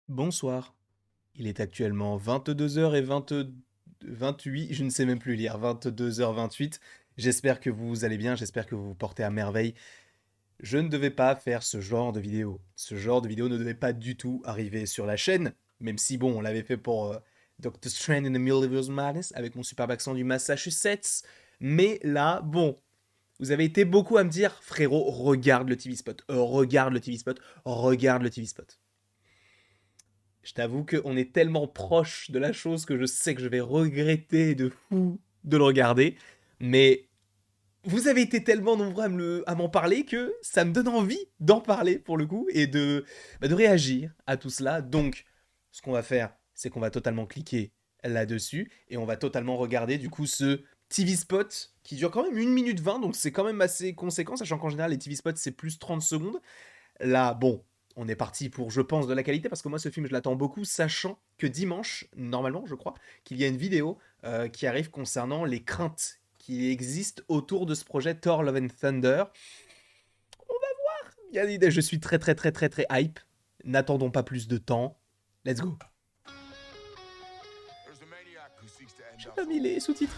Bonsoir. Il est actuellement 22h28, je ne sais même plus lire, 22h28. J'espère que vous allez bien, j'espère que vous vous portez à merveille. Je ne devais pas faire ce genre de vidéo. Ce genre de vidéo ne devait pas du tout arriver sur la chaîne, même si bon, on l'avait fait pour Doctor Strange in the Multiverse of Madness avec mon superbe accent du Massachusetts. Mais là, bon, vous avez été beaucoup à me dire, frérot, regarde le TV spot, regarde le TV spot, regarde le TV spot. Je t'avoue qu'on est tellement proche de la chose que je sais que je vais regretter de fou de le regarder. Mais vous avez été tellement nombreux à m'en parler que ça me donne envie d'en parler pour le coup et de réagir à tout cela. Donc, ce qu'on va faire, c'est qu'on va totalement cliquer là-dessus et on va totalement regarder du coup ce TV spot qui dure quand même 1 minute 20, donc c'est quand même assez conséquent, sachant qu'en général les TV spots c'est plus 30 secondes. Là, bon, on est parti pour, je pense, de la qualité, parce que moi, ce film, je l'attends beaucoup, sachant que dimanche, normalement, je crois, qu'il y a une vidéo qui arrive concernant les craintes qui existent autour de ce projet Thor Love and Thunder. Je suis très, très, très, très, très hype. N'attendons pas plus de temps. Let's go. J'ai pas mis les sous-titres.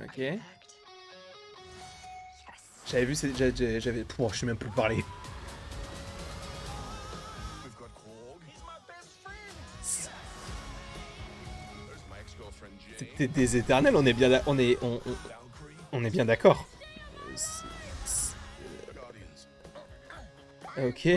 Ok. J'avais vu, j'avais... je sais même plus parler. C'était des éternels, on est bien, on est bien d'accord. Ok.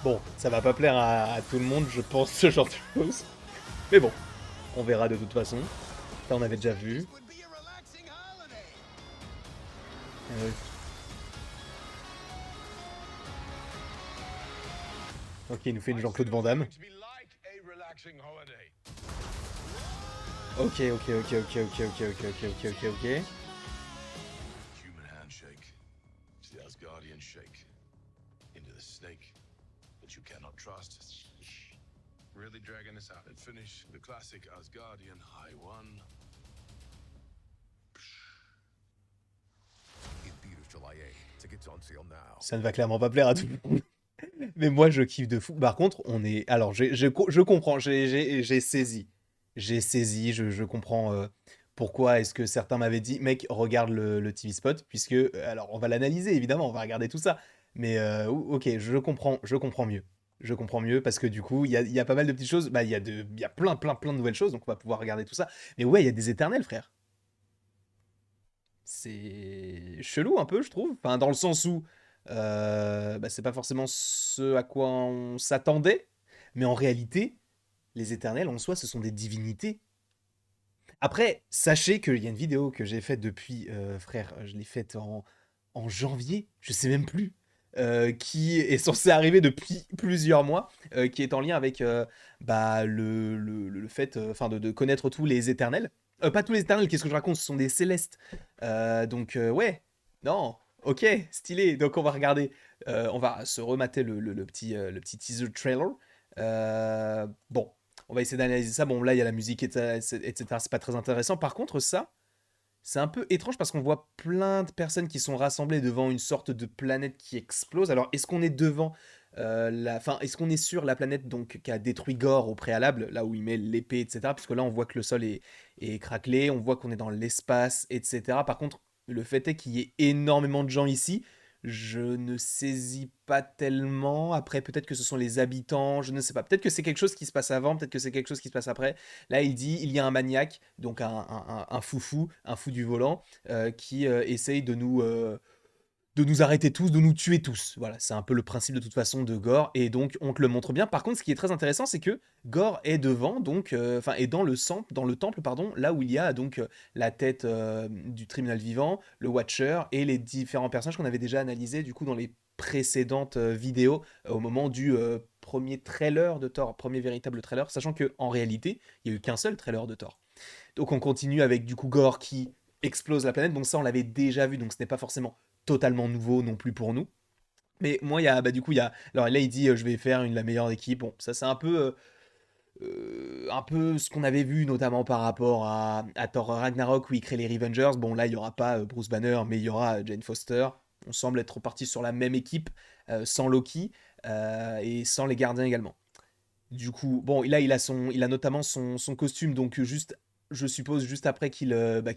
Bon, ça va pas plaire à tout le monde, je pense, ce genre de choses. Mais bon, on verra de toute façon. Ça, on avait déjà vu. Euh, ok, il nous fait une Jean-Claude Van Damme. Ok, ok, ok, ok, ok, ok, ok, ok, ok, ok, ok. Ça ne va clairement pas plaire à tout le monde. Mais moi, je kiffe de fou. Par contre, on est. Alors, je comprends, j'ai saisi. J'ai saisi, je comprends pourquoi est-ce que certains m'avaient dit, mec, regarde le TV spot, puisque. Alors, on va l'analyser, évidemment, on va regarder tout ça. Mais, ok, je comprends mieux. Je comprends mieux parce que du coup, il y a pas mal de petites choses. Bah, il y a plein, plein, plein de nouvelles choses, donc on va pouvoir regarder tout ça. Mais ouais, il y a des éternels, frère. C'est chelou un peu, je trouve. Enfin, dans le sens où bah, c'est pas forcément ce à quoi on s'attendait, mais en réalité, les éternels en soi, ce sont des divinités. Après, sachez qu'il y a une vidéo que j'ai faite depuis, frère, je l'ai faite en janvier, je sais même plus, qui est censée arriver depuis plusieurs mois, qui est en lien avec bah, le fait enfin de connaître tous les éternels. Pas tous les éternels, qu'est-ce que je raconte? Ce sont des célestes. Donc, ouais, non, ok, stylé. Donc, on va regarder, on va se remater le petit teaser trailer. Bon, on va essayer d'analyser ça. Bon, là, il y a la musique, etc. C'est pas très intéressant. Par contre, ça, c'est un peu étrange parce qu'on voit plein de personnes qui sont rassemblées devant une sorte de planète qui explose. Alors, est-ce qu'on est devant enfin, est-ce qu'on est sur la planète donc qui a détruit Gore au préalable, là où il met l'épée, etc. Parce que là, on voit que le sol est craquelé, on voit qu'on est dans l'espace, etc. Par contre, le fait est qu'il y ait énormément de gens ici. Je ne saisis pas tellement. Après, peut-être que ce sont les habitants, je ne sais pas. Peut-être que c'est quelque chose qui se passe avant, peut-être que c'est quelque chose qui se passe après. Là, il dit, il y a un maniaque, donc un foufou, un fou du volant, qui essaye de nous arrêter tous, de nous tuer tous. Voilà, c'est un peu le principe de toute façon de Gore, et donc on te le montre bien. Par contre, ce qui est très intéressant, c'est que Gore est devant, donc, enfin, est dans le temple, pardon, là où il y a donc la tête du tribunal vivant, le Watcher et les différents personnages qu'on avait déjà analysés du coup dans les précédentes vidéos au moment du premier trailer de Thor, premier véritable trailer, sachant que en réalité, il y a eu qu'un seul trailer de Thor. Donc on continue avec du coup Gore qui explose la planète. Bon, ça on l'avait déjà vu, donc ce n'est pas forcément totalement nouveau non plus pour nous. Mais moi, il y a, bah, du coup, il y a. Alors là, il dit, je vais faire la meilleure équipe. Bon, ça, c'est un peu. un peu ce qu'on avait vu notamment par rapport à Thor Ragnarok où il crée les Revengers. Bon, là, il y aura pas Bruce Banner, mais il y aura Jane Foster. On semble être reparti sur la même équipe, sans Loki et sans les gardiens également. Du coup, bon, là, il a notamment son costume, donc juste, je suppose, juste après qu'il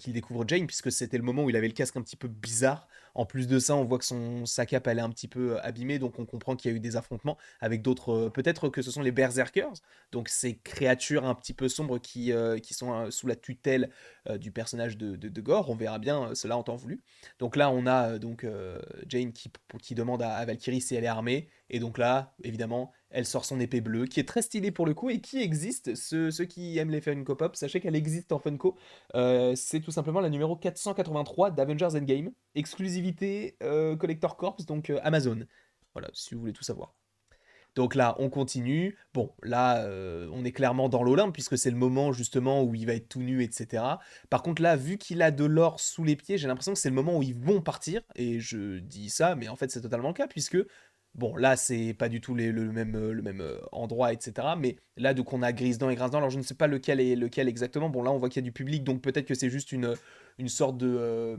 découvre Jane, puisque c'était le moment où il avait le casque un petit peu bizarre. En plus de ça, on voit que sa cape, elle est un petit peu abîmée, donc on comprend qu'il y a eu des affrontements avec d'autres. Peut-être que ce sont les Berserkers, donc ces créatures un petit peu sombres qui sont sous la tutelle du personnage de Gore. On verra bien cela en temps voulu. Donc là, on a Jane qui demande à Valkyrie si elle est armée, et donc là, évidemment, elle sort son épée bleue, qui est très stylée pour le coup et qui existe. Ceux qui aiment les Funko Pop, sachez qu'elle existe en Funko. C'est tout simplement la numéro 483 d'Avengers Endgame. Exclusivité Collector Corps, donc Amazon. Voilà, si vous voulez tout savoir. Donc là, on continue. Bon, là, on est clairement dans l'Olympe, puisque c'est le moment justement où il va être tout nu, etc. Par contre, là, vu qu'il a de l'or sous les pieds, j'ai l'impression que c'est le moment où ils vont partir. Et je dis ça, mais en fait, c'est totalement le cas, puisque, bon, là, c'est pas du tout le même endroit, etc. Mais là, donc, on a Grisdan et Grinsdan. Alors, je ne sais pas lequel est lequel exactement. Bon, là, on voit qu'il y a du public, donc peut-être que c'est juste une sorte de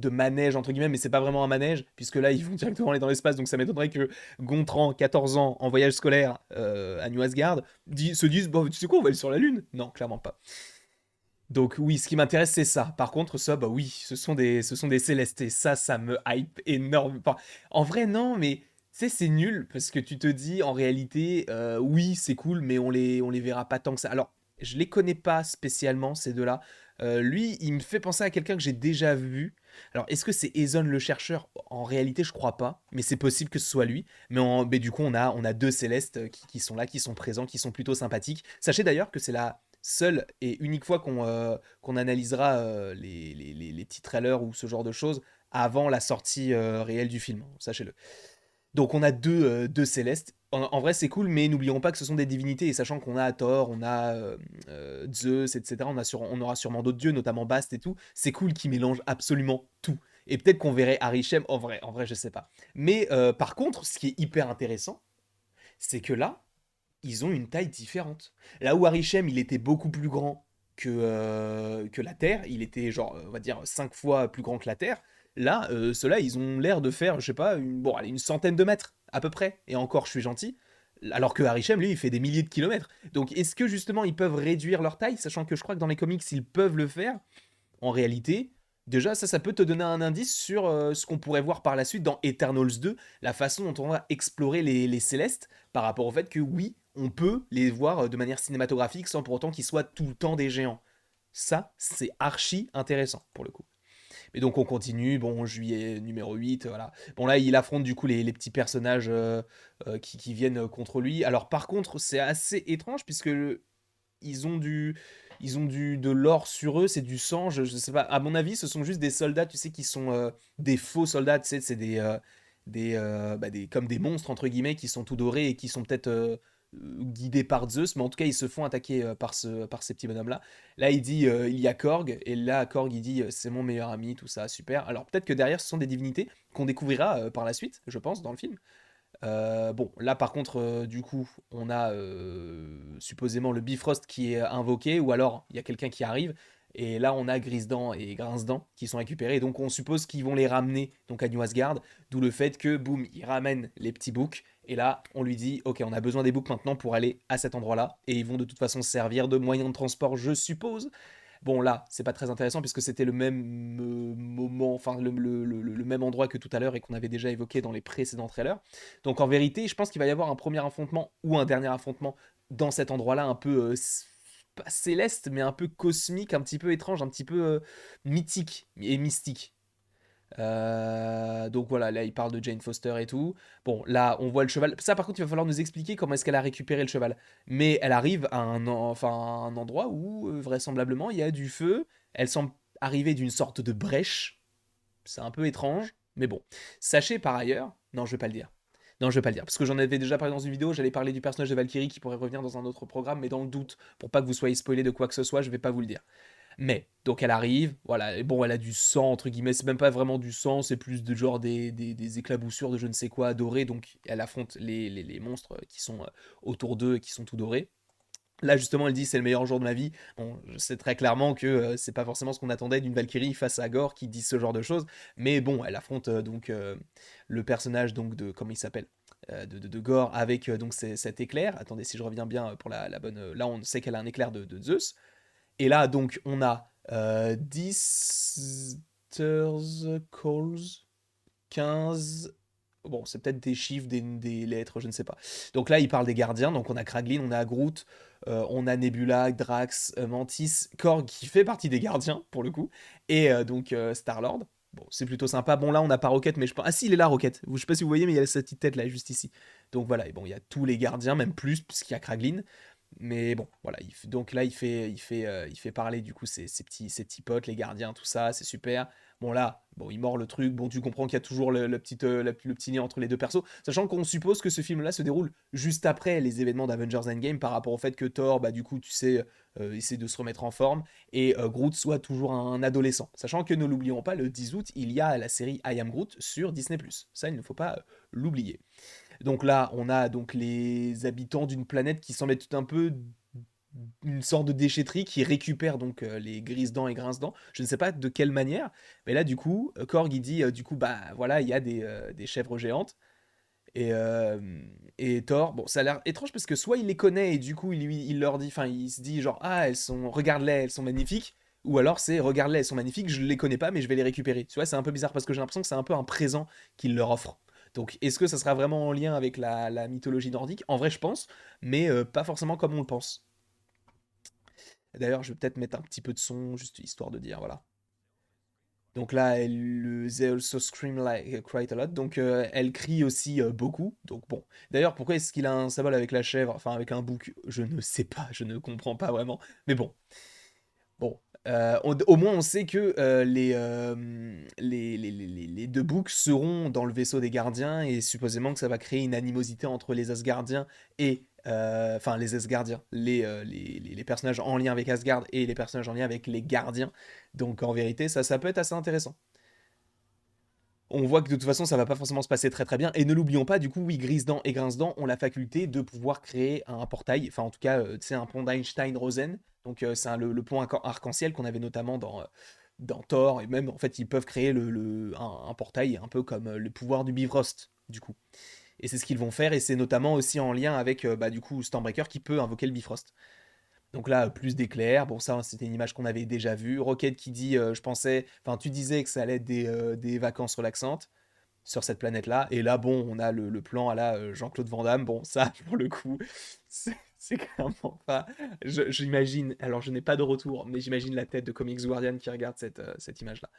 manège, entre guillemets, mais c'est pas vraiment un manège, puisque là, ils vont directement aller dans l'espace, donc ça m'étonnerait que Gontran, 14 ans, en voyage scolaire à New Asgard, se disent bon, tu sais quoi, on va aller sur la Lune. Non, clairement pas. Donc oui, ce qui m'intéresse, c'est ça. Par contre, ça, bah oui, ce sont des célestes, et ça me hype énorme. Enfin, en vrai, non, mais tu sais, c'est nul, parce que tu te dis, en réalité, oui, c'est cool, mais on les verra pas tant que ça. Alors, je les connais pas spécialement, ces deux-là. Lui, il me fait penser à quelqu'un que j'ai déjà vu. Alors, est-ce que c'est Ezon le chercheur? En réalité, je crois pas, mais c'est possible que ce soit lui. Mais du coup, on a deux célestes qui sont là, qui sont présents, qui sont plutôt sympathiques. Sachez d'ailleurs que c'est la seule et unique fois qu'on analysera les petits trailers ou ce genre de choses avant la sortie réelle du film, sachez-le. Donc on a deux célestes. En vrai, c'est cool, mais n'oublions pas que ce sont des divinités. Et sachant qu'on a Thor, on a Zeus, etc., on aura sûrement d'autres dieux, notamment Bast et tout. C'est cool qu'ils mélangent absolument tout. Et peut-être qu'on verrait Arishem, en vrai, je sais pas. Mais par contre, ce qui est hyper intéressant, c'est que là, ils ont une taille différente. Là où Arishem, il était beaucoup plus grand que la Terre, il était genre, on va dire, 5 fois plus grand que la Terre. Là, ceux-là, ils ont l'air de faire, je sais pas, bon, allez, une centaine de mètres, à peu près. Et encore, je suis gentil. Alors que Arishem, lui, il fait des milliers de kilomètres. Donc, est-ce que justement, ils peuvent réduire leur taille, sachant que je crois que dans les comics, ils peuvent le faire en réalité, déjà, ça peut te donner un indice sur ce qu'on pourrait voir par la suite dans Eternals 2, la façon dont on va explorer les célestes, par rapport au fait que oui, on peut les voir de manière cinématographique sans pour autant qu'ils soient tout le temps des géants. Ça, c'est archi intéressant pour le coup. Mais donc on continue, bon, juillet numéro 8, voilà. Bon là, il affronte du coup les petits personnages qui viennent contre lui. Alors par contre, c'est assez étrange puisque ils ont de l'or sur eux, c'est du sang, je sais pas. À mon avis, ce sont juste des soldats, tu sais, qui sont des faux soldats, tu sais, c'est comme des monstres entre guillemets qui sont tout dorés et qui sont peut-être guidés par Zeus, mais en tout cas ils se font attaquer par ces petits bonhommes là. Là il dit il y a Korg et là Korg il dit c'est mon meilleur ami, tout ça, super. Alors peut-être que derrière ce sont des divinités qu'on découvrira par la suite, je pense, dans le film. Bon, là par contre, du coup, on a supposément le Bifrost qui est invoqué, ou alors il y a quelqu'un qui arrive, et là on a Grisdan et Grinsdan qui sont récupérés, donc on suppose qu'ils vont les ramener donc à New Asgard, d'où le fait que, boum, ils ramènent les petits boucs, et là on lui dit, ok, on a besoin des boucs maintenant pour aller à cet endroit-là, et ils vont de toute façon servir de moyen de transport, je suppose. Bon, là, c'est pas très intéressant puisque c'était le même moment, enfin le même endroit que tout à l'heure et qu'on avait déjà évoqué dans les précédents trailers. Donc en vérité, je pense qu'il va y avoir un premier affrontement ou un dernier affrontement dans cet endroit-là, un peu pas céleste, mais un peu cosmique, un petit peu étrange, un petit peu mythique et mystique. Donc voilà, là il parle de Jane Foster et tout. Bon, là on voit le cheval. Ça par contre, il va falloir nous expliquer comment est-ce qu'elle a récupéré le cheval. Mais elle arrive à enfin, à un endroit où vraisemblablement il y a du feu. Elle semble arriver d'une sorte de brèche. C'est un peu étrange, mais bon. Sachez par ailleurs, non je vais pas le dire. Non, je vais pas le dire, parce que j'en avais déjà parlé dans une vidéo, j'allais parler du personnage de Valkyrie qui pourrait revenir dans un autre programme, mais dans le doute, pour pas que vous soyez spoilé de quoi que ce soit, je vais pas vous le dire. Mais, donc elle arrive, voilà, et bon, elle a du sang, entre guillemets, c'est même pas vraiment du sang, c'est plus de genre des éclaboussures de je ne sais quoi dorées, donc elle affronte les monstres qui sont autour d'eux et qui sont tout dorés. Là, justement, elle dit: «C'est le meilleur jour de ma vie». Bon, je sais très clairement que, c'est pas forcément ce qu'on attendait d'une Valkyrie face à Gore qui dit ce genre de choses. Mais bon, elle affronte, donc, le personnage donc de comment il s'appelle? De Gore avec, donc cet éclair. Attendez, si je reviens bien, pour la bonne, là, on sait qu'elle a un éclair de Zeus. Et là, donc, on a, 10 calls, 15. Bon, c'est peut-être des chiffres, des lettres, je ne sais pas. Donc là, il parle des gardiens. Donc on a Kraglin, on a Groot, on a Nebula, Drax, Mantis, Korg qui fait partie des gardiens pour le coup, et donc Star-Lord. Bon, c'est plutôt sympa. Bon, là, on n'a pas Rocket, mais je pense. Ah, si, il est là, Rocket. Je sais pas si vous voyez, mais il y a sa petite tête là, juste ici. Donc voilà, et bon, il y a tous les gardiens, même plus, puisqu'il y a Kraglin. Mais bon, voilà. Donc là, il fait parler du coup ses petits potes, les gardiens, tout ça, c'est super. Bon là, bon, il mord le truc. Bon, tu comprends qu'il y a toujours le petit lien entre les deux persos, sachant qu'on suppose que ce film-là se déroule juste après les événements d'Avengers Endgame, par rapport au fait que Thor, bah du coup, tu sais, essaie de se remettre en forme, et Groot soit toujours un adolescent. Sachant que, ne l'oublions pas, le 10 août, il y a la série I Am Groot sur Disney+. Ça, il ne faut pas l'oublier. Donc là, on a donc les habitants d'une planète qui semble être un peu une sorte de déchetterie qui récupère donc les grises-dents et grince-dents. Je ne sais pas de quelle manière, mais là du coup, Korg il dit du coup bah voilà, il y a des chèvres géantes, et, euh, et Thor, bon ça a l'air étrange parce que soit il les connaît et du coup il leur dit, enfin il se dit genre ah regarde-les, elles sont magnifiques, ou alors c'est regarde-les, elles sont magnifiques, je les connais pas mais je vais les récupérer. Tu vois, c'est un peu bizarre parce que j'ai l'impression que c'est un peu un présent qu'il leur offre. Donc est-ce que ça sera vraiment en lien avec la mythologie nordique? En vrai je pense, mais pas forcément comme on le pense. D'ailleurs, je vais peut-être mettre un petit peu de son, juste histoire de dire, voilà. Donc là, they also scream like quite a lot. Donc elle crie aussi beaucoup. Donc bon. D'ailleurs, pourquoi est-ce qu'il a un symbole avec la chèvre, enfin avec un bouc? Je ne sais pas, je ne comprends pas vraiment. Mais bon, bon. Au moins, on sait que les deux boucs seront dans le vaisseau des gardiens, et supposément que ça va créer une animosité entre les Asgardiens et. Enfin, les Asgardiens, les personnages en lien avec Asgard et les personnages en lien avec les gardiens. Donc, en vérité, ça peut être assez intéressant. On voit que de toute façon, ça va pas forcément se passer très très bien. Et ne l'oublions pas, du coup, oui, Grisdent et Grincedent ont la faculté de pouvoir créer un portail. Enfin, en tout cas, c'est un pont d'Einstein-Rosen. Donc, c'est le pont arc-en-ciel qu'on avait notamment dans Thor. Et même, en fait, ils peuvent créer un portail un peu comme le pouvoir du Bifrost, du coup. Et c'est ce qu'ils vont faire. Et c'est notamment aussi en lien avec, bah, du coup, Stormbreaker qui peut invoquer le Bifrost. Donc là, plus d'éclairs. Bon, ça, c'était une image qu'on avait déjà vue. Rocket qui dit, je pensais, enfin, tu disais que ça allait être des vacances relaxantes sur cette planète-là. Et là, bon, on a le plan à la Jean-Claude Van Damme. Bon, ça, pour le coup, c'est clairement pas. J'imagine, alors je n'ai pas de retour, mais j'imagine la tête de Comics Guardian qui regarde cette image-là.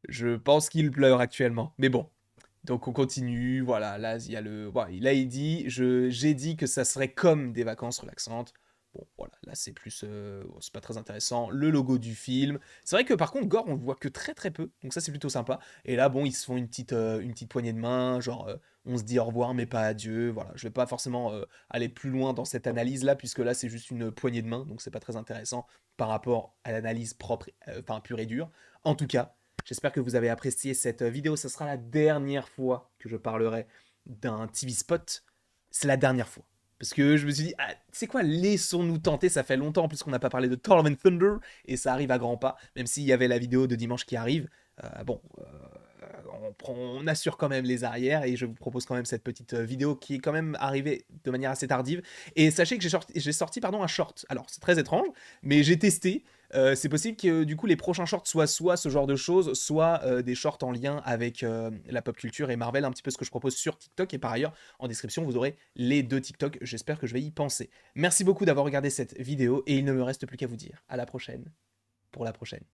Je pense qu'il pleure actuellement. Mais bon. Donc on continue, voilà, là il y a voilà, là il dit, j'ai dit que ça serait comme des vacances relaxantes. Bon, voilà, là c'est plus, c'est pas très intéressant. Le logo du film. C'est vrai que par contre Gore on le voit que très très peu, donc ça c'est plutôt sympa. Et là bon ils se font une petite poignée de main, genre on se dit au revoir mais pas adieu. Voilà, je vais pas forcément aller plus loin dans cette analyse là puisque là c'est juste une poignée de main, donc c'est pas très intéressant par rapport à l'analyse propre, enfin pure et dure. En tout cas. J'espère que vous avez apprécié cette vidéo. Ce sera la dernière fois que je parlerai d'un TV spot. C'est la dernière fois. Parce que je me suis dit, ah, c'est quoi, laissons-nous tenter. Ça fait longtemps en plus qu'on n'a pas parlé de Thor Love and Thunder. Et ça arrive à grands pas. Même s'il y avait la vidéo de dimanche qui arrive. Bon, on assure quand même les arrières. Et je vous propose quand même cette petite vidéo qui est quand même arrivée de manière assez tardive. Et sachez que j'ai sorti pardon, un short. Alors, c'est très étrange. Mais j'ai testé. C'est possible que du coup les prochains shorts soient soit ce genre de choses, soit des shorts en lien avec la pop culture et Marvel, un petit peu ce que je propose sur TikTok. Et par ailleurs, en description, vous aurez les deux TikTok. J'espère que je vais y penser. Merci beaucoup d'avoir regardé cette vidéo et il ne me reste plus qu'à vous dire à la prochaine pour la prochaine.